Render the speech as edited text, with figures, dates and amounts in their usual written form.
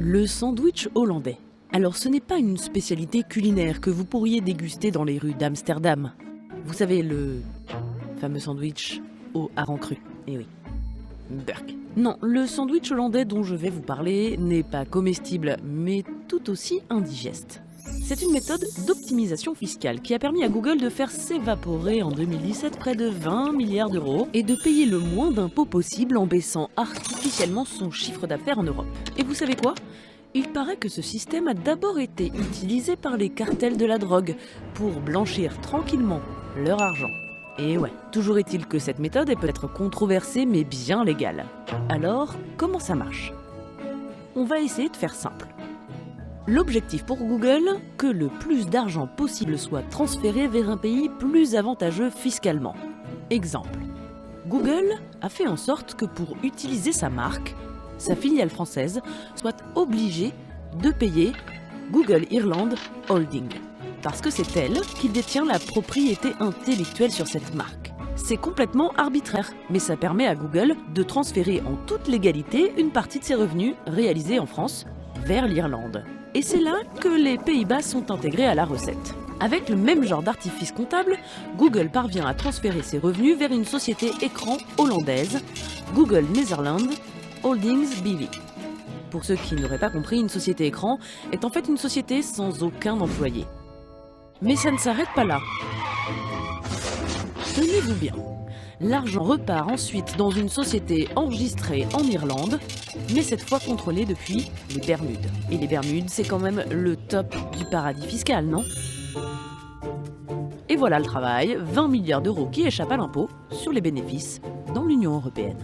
Le sandwich hollandais. Alors ce n'est pas une spécialité culinaire que vous pourriez déguster dans les rues d'Amsterdam. Vous savez, le fameux sandwich au hareng cru. Eh oui. Burk. Non, le sandwich hollandais dont je vais vous parler n'est pas comestible, mais tout aussi indigeste. C'est une méthode d'optimisation fiscale qui a permis à Google de faire s'évaporer en 2017 près de 20 milliards d'euros et de payer le moins d'impôts possible en baissant artificiellement son chiffre d'affaires en Europe. Et vous savez quoi ? Il paraît que ce système a d'abord été utilisé par les cartels de la drogue pour blanchir tranquillement leur argent. Et ouais, toujours est-il que cette méthode est peut-être controversée mais bien légale. Alors, comment ça marche ? On va essayer de faire simple. L'objectif pour Google, que le plus d'argent possible soit transféré vers un pays plus avantageux fiscalement. Exemple, Google a fait en sorte que pour utiliser sa marque, sa filiale française soit obligée de payer Google Ireland Holding. Parce que c'est elle qui détient la propriété intellectuelle sur cette marque. C'est complètement arbitraire, mais ça permet à Google de transférer en toute légalité une partie de ses revenus réalisés en France vers l'Irlande. Et c'est là que les Pays-Bas sont intégrés à la recette. Avec le même genre d'artifice comptable, Google parvient à transférer ses revenus vers une société écran hollandaise, Google Netherlands Holdings BV. Pour ceux qui n'auraient pas compris, une société écran est en fait une société sans aucun employé. Mais ça ne s'arrête pas là. Tenez-vous bien. L'argent repart ensuite dans une société enregistrée en Irlande, mais cette fois contrôlée depuis les Bermudes. Et les Bermudes, c'est quand même le top du paradis fiscal, non ? Et voilà le travail, 20 milliards d'euros qui échappent à l'impôt sur les bénéfices dans l'Union européenne.